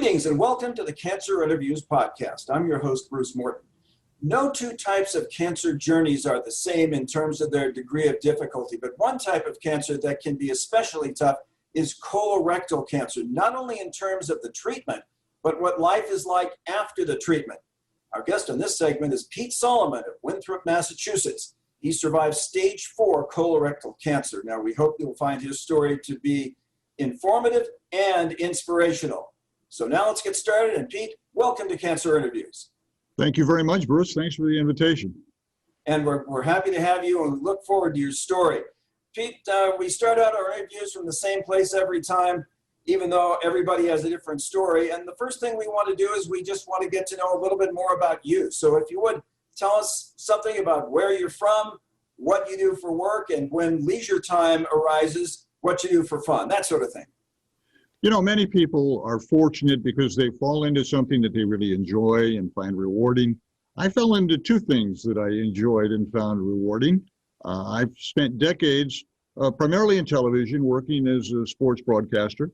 Greetings and welcome to the Cancer Interviews podcast. I'm your host, Bruce Morton. No two types of cancer journeys are the same in terms of their degree of difficulty, but one type of cancer that can be especially tough is colorectal cancer, not only in terms of the treatment, but what life is like after the treatment. Our guest on this segment is Pete Solomon of Winthrop, Massachusetts. He survived stage 4 colorectal cancer. Now, we hope you'll find his story to be informative and inspirational. So now let's get started. And Pete, welcome to Cancer Interviews. Thank you very much, Bruce. Thanks for the invitation. And we're happy to have you and we look forward to your story. Pete, we start out our interviews from the same place every time, even though everybody has a different story. And the first thing we want to do is we just want to get to know a little bit more about you. So if you would, tell us something about where you're from, what you do for work, and when leisure time arises, what you do for fun, that sort of thing. You know, many people are fortunate because they fall into something that they really enjoy and find rewarding. I fell into two things that I enjoyed and found rewarding. I've spent decades, primarily in television, working as a sports broadcaster,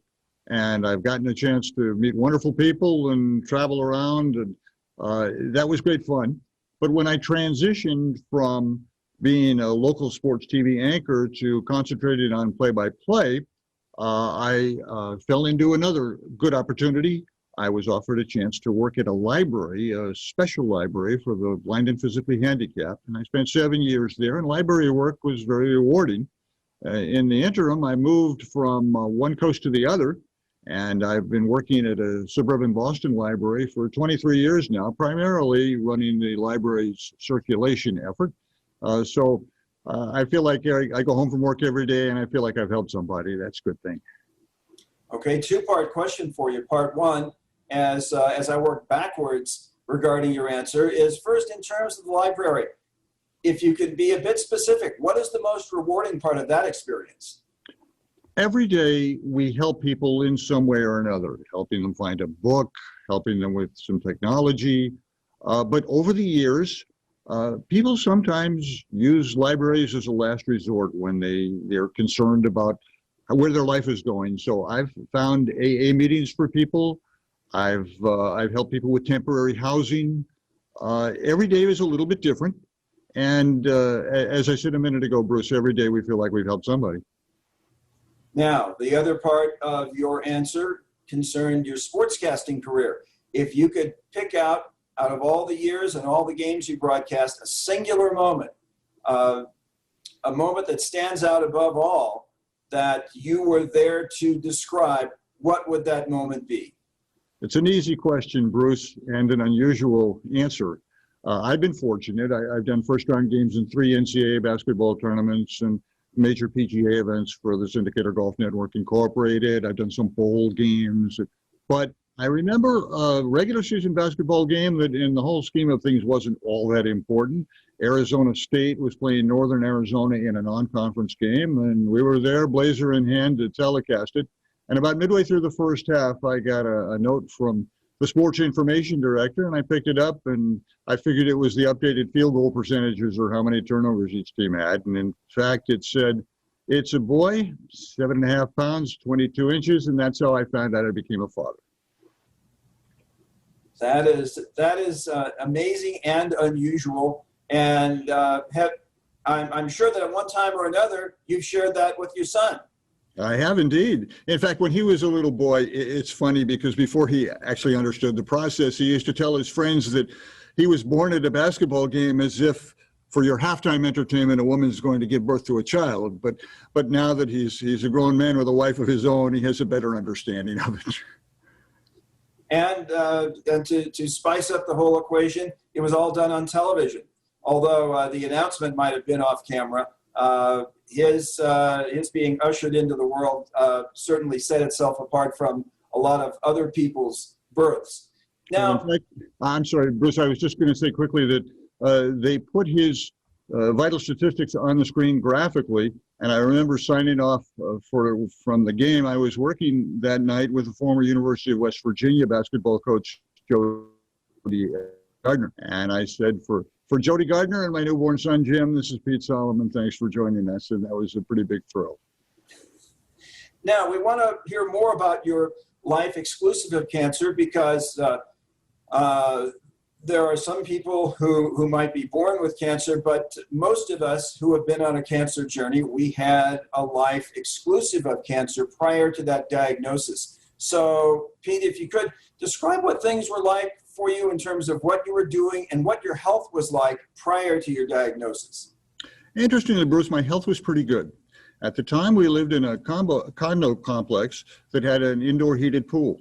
and I've gotten a chance to meet wonderful people and travel around, and that was great fun. But when I transitioned from being a local sports TV anchor to concentrating on play-by-play, I fell into another good opportunity. I was offered a chance to work at a library, a special library for the blind and physically handicapped, and I spent 7 years there, and library work was very rewarding. In the interim, I moved from one coast to the other, and I've been working at a suburban Boston library for 23 years now, primarily running the library's circulation effort. I feel like I go home from work every day and I feel like I've helped somebody. That's a good thing. Okay, two-part question for you. Part one, as I work backwards regarding your answer, is first in terms of the library. If you could be a bit specific, what is the most rewarding part of that experience? Every day we help people in some way or another, helping them find a book, helping them with some technology. But over the years, people sometimes use libraries as a last resort when they're concerned about where their life is going. So I've found AA meetings for people. I've helped people with temporary housing. Every day is a little bit different. And as I said a minute ago, Bruce, every day we feel like we've helped somebody. Now, the other part of your answer concerned your sportscasting career. If you could pick out of all the years and all the games you broadcast, a singular moment, a moment that stands out above all, that you were there to describe, what would that moment be? It's an easy question, Bruce, and an unusual answer. I've been fortunate. I've done first-round games in 3 NCAA basketball tournaments and major PGA events for the Syndicator Golf Network Incorporated. I've done some bowl games, but I remember a regular season basketball game that in the whole scheme of things wasn't all that important. Arizona State was playing Northern Arizona in a non-conference game, and we were there, blazer in hand, to telecast it. And about midway through the first half, I got a note from the sports information director, and I picked it up, and I figured it was the updated field goal percentages or how many turnovers each team had. And in fact, it said, it's a boy, 7.5 pounds, 22 inches, and that's how I found out I became a father. That is amazing and unusual, and I'm sure that at one time or another you've shared that with your son. I have indeed. In fact, when he was a little boy, it's funny because before he actually understood the process, he used to tell his friends that he was born at a basketball game as if for your halftime entertainment, a woman's going to give birth to a child. But now that he's a grown man with a wife of his own, he has a better understanding of it. And to spice up the whole equation, it was all done on television. Although the announcement might have been off camera, his being ushered into the world certainly set itself apart from a lot of other people's births. Now, in fact, I'm sorry, Bruce, I was just going to say quickly that they put his vital statistics on the screen graphically, and I remember signing off from the game. I was working that night with the former University of West Virginia basketball coach, Jody Gardner, and I said, for Jody Gardner and my newborn son, Jim, this is Pete Solomon. Thanks for joining us, and that was a pretty big thrill. Now, we want to hear more about your life exclusive of cancer because there are some people who might be born with cancer, but most of us who have been on a cancer journey, we had a life exclusive of cancer prior to that diagnosis. So, Pete, if you could describe what things were like for you in terms of what you were doing and what your health was like prior to your diagnosis. Interestingly, Bruce, my health was pretty good. At the time, we lived in a condo complex that had an indoor heated pool.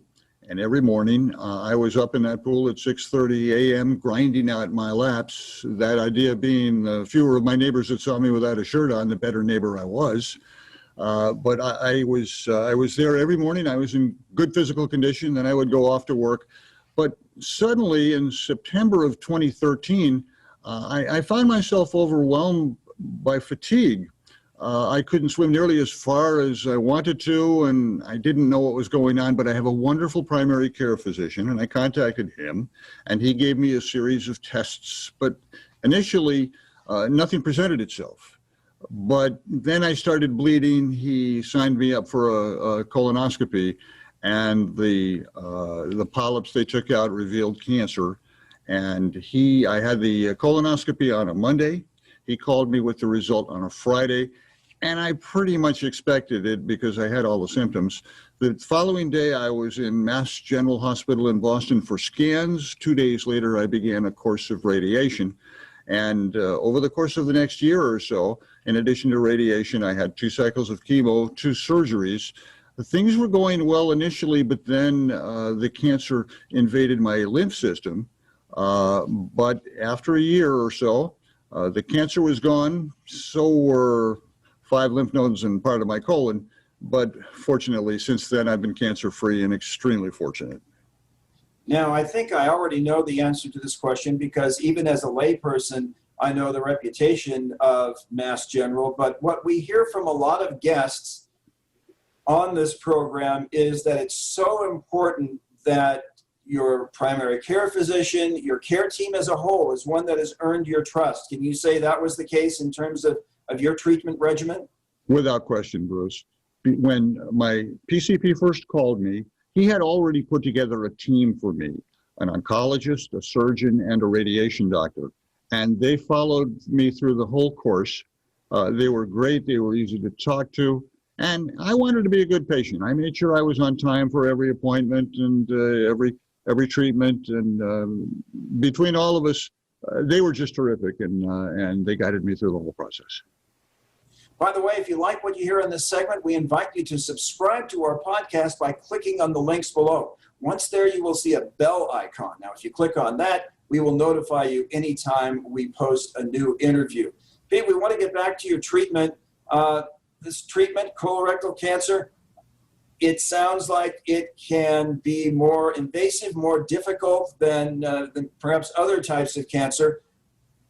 And every morning, I was up in that pool at 6:30 a.m. grinding out my laps. That idea being the fewer of my neighbors that saw me without a shirt on, the better neighbor I was. But I was there every morning. I was in good physical condition. Then I would go off to work. But suddenly, in September of 2013, I found myself overwhelmed by fatigue. I couldn't swim nearly as far as I wanted to, and I didn't know what was going on, but I have a wonderful primary care physician, and I contacted him, and he gave me a series of tests, but initially, nothing presented itself. But then I started bleeding. He signed me up for a colonoscopy, and the polyps they took out revealed cancer, and I had the colonoscopy on a Monday. He called me with the result on a Friday. And I pretty much expected it because I had all the symptoms. The following day, I was in Mass General Hospital in Boston for scans. 2 days later, I began a course of radiation. And over the course of the next year or so, in addition to radiation, I had 2 cycles of chemo, 2 surgeries. Things were going well initially, but then the cancer invaded my lymph system. But after a year or so, the cancer was gone, so were 5 lymph nodes and part of my colon, but fortunately, since then, I've been cancer-free and extremely fortunate. Now, I think I already know the answer to this question because even as a layperson, I know the reputation of Mass General, but what we hear from a lot of guests on this program is that it's so important that your primary care physician, your care team as a whole is one that has earned your trust. Can you say that was the case in terms of your treatment regimen? Without question, Bruce. When my PCP first called me, he had already put together a team for me, an oncologist, a surgeon, and a radiation doctor. And they followed me through the whole course. They were great. They were easy to talk to. And I wanted to be a good patient. I made sure I was on time for every appointment and every treatment. And between all of us, they were just terrific, and they guided me through the whole process. By the way, if you like what you hear in this segment, we invite you to subscribe to our podcast by clicking on the links below. Once there, you will see a bell icon. Now, if you click on that, we will notify you anytime we post a new interview. Pete, we want to get back to your treatment. This treatment, colorectal cancer, it sounds like it can be more invasive, more difficult than perhaps other types of cancer.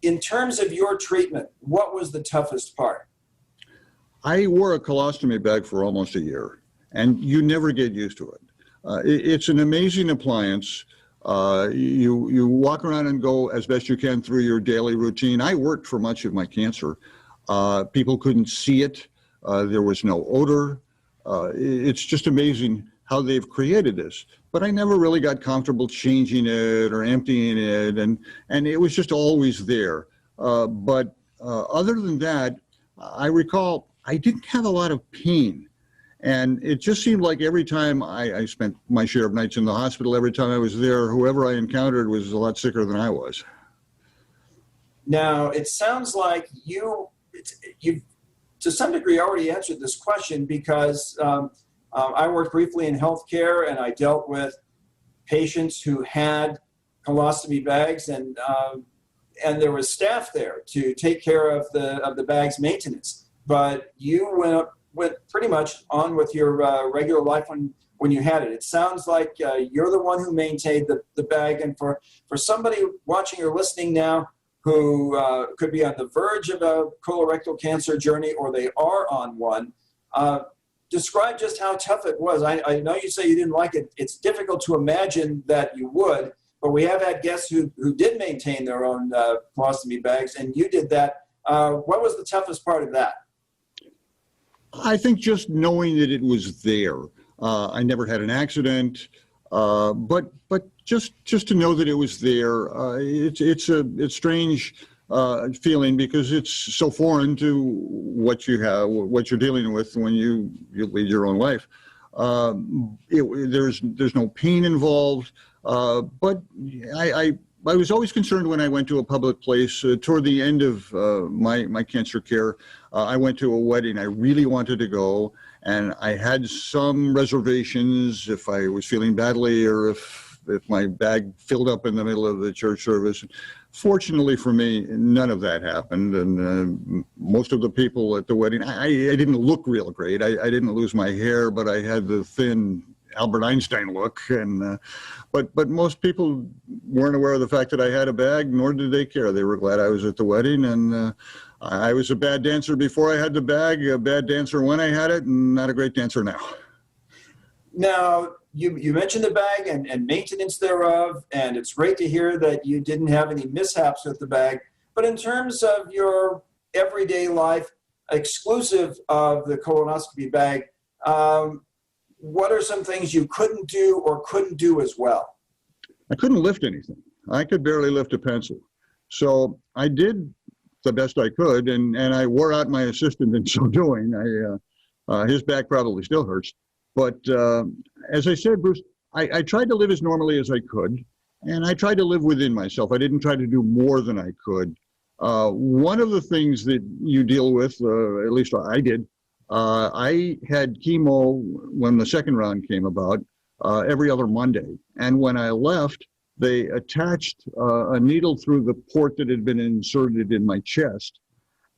In terms of your treatment, what was the toughest part? I wore a colostomy bag for almost a year, and you never get used to it. It's an amazing appliance. You walk around and go as best you can through your daily routine. I worked for much of my cancer. People couldn't see it. There was no odor. It's just amazing how they've created this. But I never really got comfortable changing it or emptying it, and it was just always there. But other than that, I recall I didn't have a lot of pain. And it just seemed like every time I spent my share of nights in the hospital, every time I was there, whoever I encountered was a lot sicker than I was. Now, it sounds like you to some degree already answered this question because I worked briefly in healthcare and I dealt with patients who had colostomy bags and there was staff there to take care of the bag's maintenance. But you went pretty much on with your regular life when you had it. It sounds like you're the one who maintained the bag. And for somebody watching or listening now who could be on the verge of a colorectal cancer journey or they are on one, describe just how tough it was. I know you say you didn't like it. It's difficult to imagine that you would, but we have had guests who did maintain their own colostomy bags, and you did that. What was the toughest part of that? I think just knowing that it was there. I never had an accident. But just to know that it was there, it's strange feeling because it's so foreign to what you have, what you're dealing with when you lead your own life. There's no pain involved, but I was always concerned when I went to a public place. Toward the end of my cancer care, I went to a wedding. I really wanted to go, and I had some reservations if I was feeling badly or if my bag filled up in the middle of the church service. Fortunately for me, none of that happened, and most of the people at the wedding, I didn't look real great. I didn't lose my hair, but I had the thin Albert Einstein look, and but most people weren't aware of the fact that I had a bag, nor did they care. They were glad I was at the wedding, and I was a bad dancer before I had the bag, a bad dancer when I had it, and not a great dancer now. Now, you mentioned the bag and maintenance thereof, and it's great to hear that you didn't have any mishaps with the bag. But in terms of your everyday life, exclusive of the colonoscopy bag, what are some things you couldn't do or couldn't do as well? I couldn't lift anything. I could barely lift a pencil. So I did the best I could, and I wore out my assistant in so doing. His back probably still hurts. But as I said, Bruce, I tried to live as normally as I could, and I tried to live within myself. I didn't try to do more than I could. One of the things that you deal with, at least I did, I had chemo when the second round came about every other Monday. And when I left, they attached a needle through the port that had been inserted in my chest.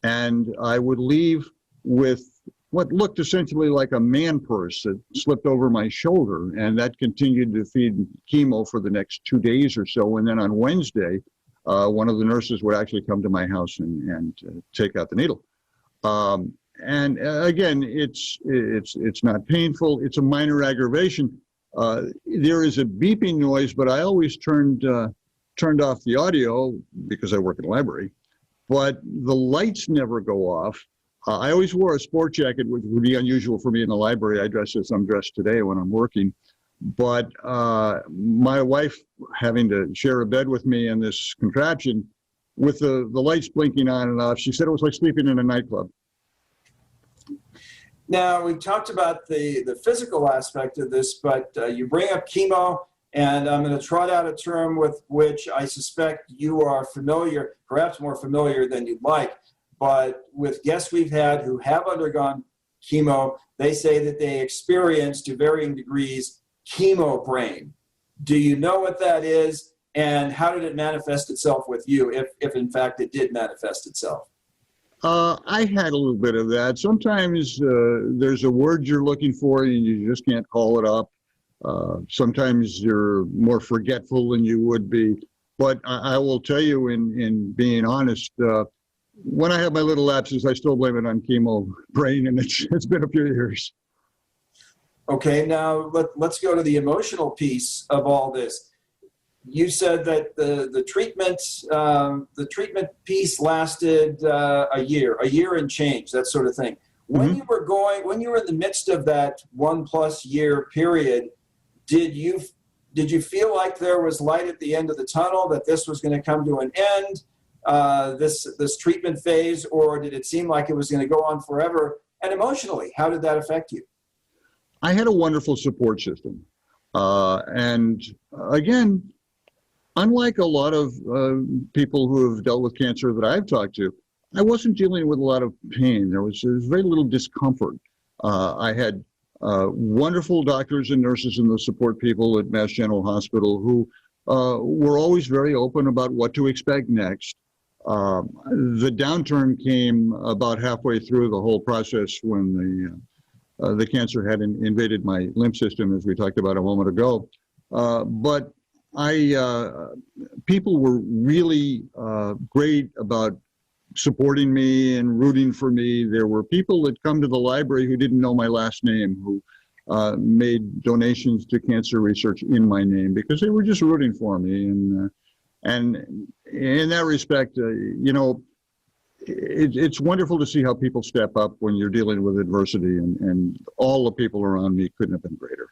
And I would leave with what looked essentially like a man purse that slipped over my shoulder. And that continued to feed chemo for the next 2 days or so. And then on Wednesday, one of the nurses would actually come to my house and take out the needle. And again, it's not painful. It's a minor aggravation. There is a beeping noise, but I always turned off the audio because I work in a library. But the lights never go off. I always wore a sport jacket, which would be unusual for me in the library. I dress as I'm dressed today when I'm working. But my wife having to share a bed with me in this contraption, with the lights blinking on and off, she said it was like sleeping in a nightclub. Now, we talked about the physical aspect of this, but you bring up chemo, and I'm going to trot out a term with which I suspect you are familiar, perhaps more familiar than you'd like. But with guests we've had who have undergone chemo, they say that they experience, to varying degrees, chemo brain. Do you know what that is, and how did it manifest itself with you, if in fact it did manifest itself? I had a little bit of that. Sometimes there's a word you're looking for and you just can't call it up. Sometimes you're more forgetful than you would be. But I will tell you, in being honest, when I have my little lapses, I still blame it on chemo brain, and it's been a few years. Okay, now let's go to the emotional piece of all this. You said that the treatment piece lasted a year and change, that sort of thing. When you were in the midst of that 1+ year period, did you feel like there was light at the end of the tunnel, that this was going to come to an end, this treatment phase, or did it seem like it was going to go on forever? And emotionally, how did that affect you? I had a wonderful support system. And again, unlike a lot of people who have dealt with cancer that I've talked to, I wasn't dealing with a lot of pain. There was very little discomfort. I had wonderful doctors and nurses and the support people at Mass General Hospital who were always very open about what to expect next. The downturn came about halfway through the whole process when the cancer had invaded my lymph system, as we talked about a moment ago. But people were really great about supporting me and rooting for me. There were people that come to the library who didn't know my last name, who made donations to cancer research in my name because they were just rooting for me. And in that respect, it's wonderful to see how people step up when you're dealing with adversity, and all the people around me couldn't have been greater.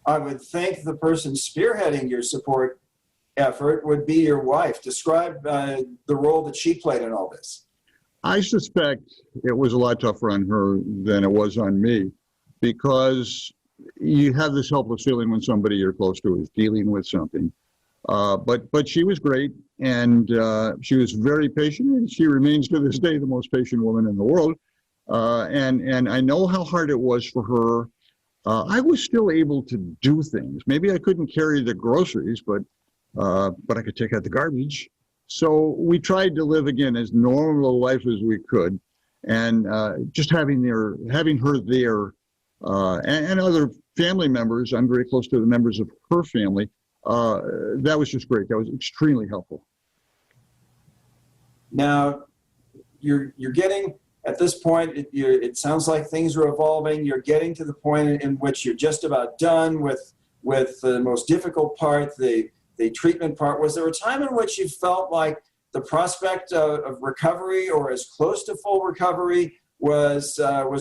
I would think the person spearheading your support effort would be your wife. Describe the role that she played in all this. I suspect it was a lot tougher on her than it was on me, because you have this helpless feeling when somebody you're close to is dealing with something. But she was great, and she was very patient, and she remains to this day the most patient woman in the world. And I know how hard it was for her. I was still able to do things. Maybe I couldn't carry the groceries, but I could take out the garbage. So we tried to live again as normal a life as we could, and just having her there, and other family members. I'm very close to the members of her family. That was just great. That was extremely helpful. Now, you're getting, at this point, it sounds like things are evolving. You're getting to the point in which you're just about done with the most difficult part, the treatment part. Was there a time in which you felt like the prospect of recovery, or as close to full recovery, was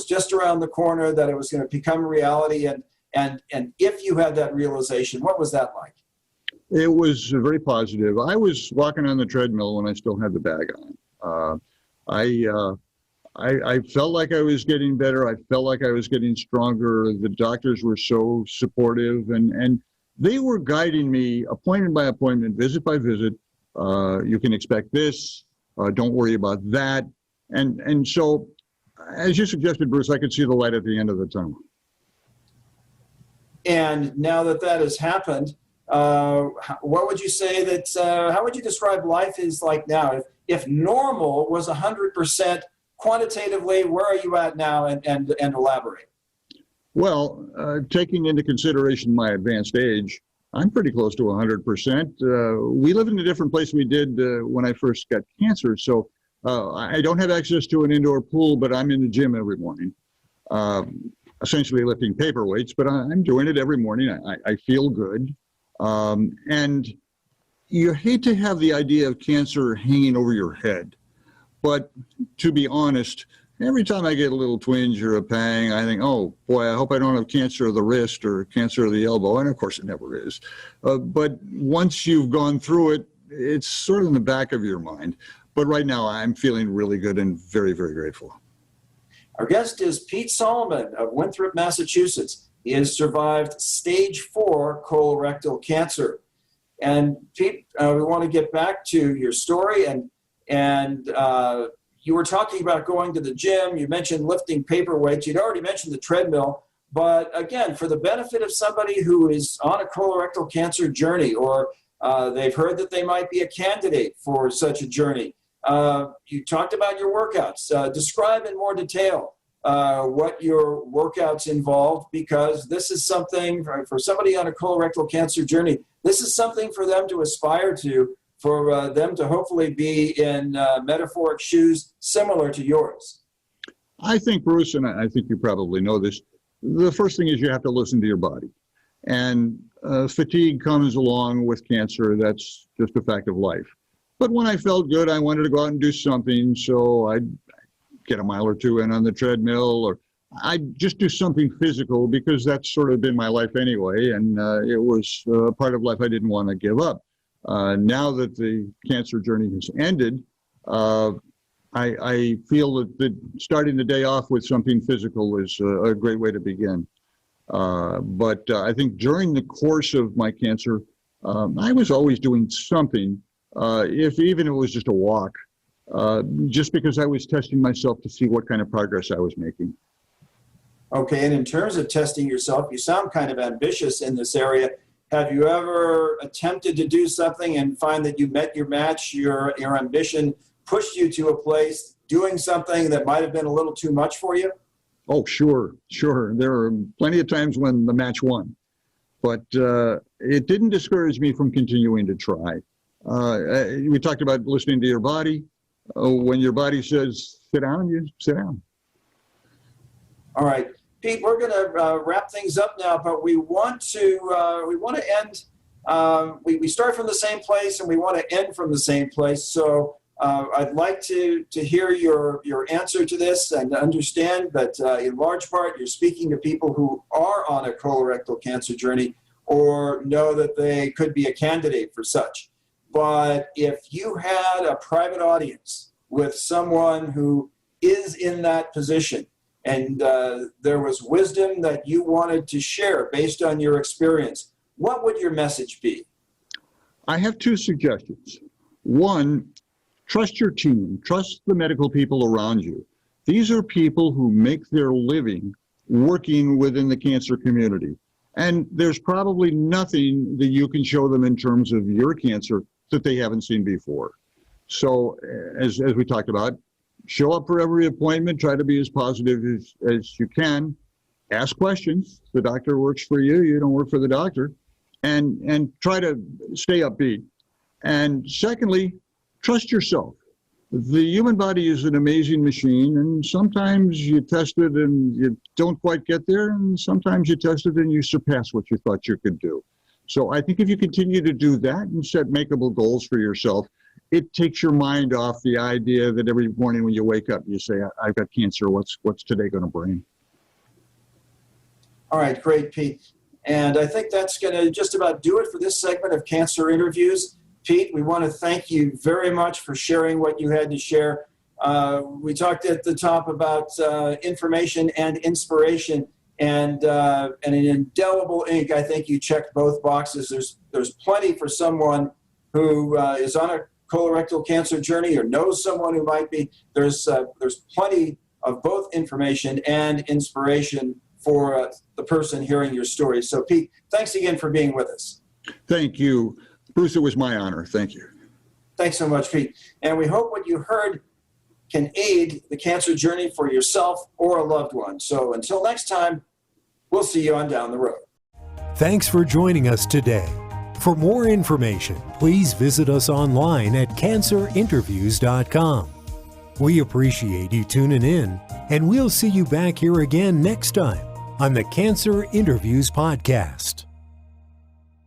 just around the corner, that it was going to become reality? And if you had that realization, what was that like? It was very positive. I was walking on the treadmill when I still had the bag on. I felt like I was getting better. I felt like I was getting stronger. The doctors were so supportive, and they were guiding me appointment by appointment, visit by visit. You can expect this. Don't worry about that. And so, as you suggested, Bruce, I could see the light at the end of the tunnel. And now that has happened, what would you say how would you describe life is like now? If normal was 100%, quantitatively, where are you at now, and elaborate? Well, taking into consideration my advanced age, I'm pretty close to 100%. We live in a different place we did when I first got cancer. So I don't have access to an indoor pool, but I'm in the gym every morning, essentially lifting paperweights, but I'm doing it every morning. I feel good. And you hate to have the idea of cancer hanging over your head. But to be honest, every time I get a little twinge or a pang, I think, oh, boy, I hope I don't have cancer of the wrist or cancer of the elbow. And of course, it never is. But once you've gone through it, it's sort of in the back of your mind. But right now, I'm feeling really good and very, very grateful. Our guest is Pete Solomon of Winthrop, Massachusetts. He has survived stage 4 colorectal cancer. And Pete, we want to get back to your story, and you were talking about going to the gym. You mentioned lifting paperweights. You'd already mentioned the treadmill. But again, for the benefit of somebody who is on a colorectal cancer journey, or they've heard that they might be a candidate for such a journey, you talked about your workouts. Describe in more detail what your workouts involved, because this is something for somebody on a colorectal cancer journey. This is something for them to aspire to, for them to hopefully be in metaphoric shoes similar to yours. I think, Bruce, and I think you probably know this, the first thing is you have to listen to your body. And fatigue comes along with cancer. That's just a fact of life. But when I felt good, I wanted to go out and do something. So I'd get a mile or two in on the treadmill, or I'd just do something physical, because that's sort of been my life anyway. And it was a part of life I didn't want to give up. Now that the cancer journey has ended, I feel that starting the day off with something physical is a great way to begin. But I think during the course of my cancer, I was always doing something, even if it was just a walk, just because I was testing myself to see what kind of progress I was making. Okay, and in terms of testing yourself, you sound kind of ambitious in this area. Have you ever attempted to do something and find that you met your match, your ambition pushed you to a place doing something that might have been a little too much for you? Oh, sure. There are plenty of times when the match won, but it didn't discourage me from continuing to try. We talked about listening to your body. When your body says sit down, you sit down. All right, Pete, we're going to wrap things up now, but we want to end. We start from the same place, and we want to end from the same place. So I'd like to hear your answer to this and understand that in large part you're speaking to people who are on a colorectal cancer journey or know that they could be a candidate for such. But if you had a private audience with someone who is in that position and there was wisdom that you wanted to share based on your experience, what would your message be? I have two suggestions. One, trust your team, trust the medical people around you. These are people who make their living working within the cancer community. And there's probably nothing that you can show them in terms of your cancer that they haven't seen before. So as we talked about, show up for every appointment, try to be as positive as you can, ask questions. The doctor works for you, you don't work for the doctor, and try to stay upbeat. And secondly, trust yourself. The human body is an amazing machine, and sometimes you test it and you don't quite get there, and sometimes you test it and you surpass what you thought you could do. So I think if you continue to do that and set makeable goals for yourself, it takes your mind off the idea that every morning when you wake up, you say, I've got cancer, what's today going to bring? All right, great, Pete. And I think that's going to just about do it for this segment of Cancer Interviews. Pete, we want to thank you very much for sharing what you had to share. We talked at the top about information and inspiration, and an indelible ink. I think you checked both boxes. There's plenty for someone who is on a colorectal cancer journey or knows someone who might be. There's plenty of both information and inspiration for the person hearing your story. So, Pete, thanks again for being with us. Thank you. Bruce, it was my honor. Thank you. Thanks so much, Pete. And we hope what you heard can aid the cancer journey for yourself or a loved one. So until next time, we'll see you on down the road. Thanks for joining us today. For more information, please visit us online at cancerinterviews.com. We appreciate you tuning in, and we'll see you back here again next time on the Cancer Interviews Podcast.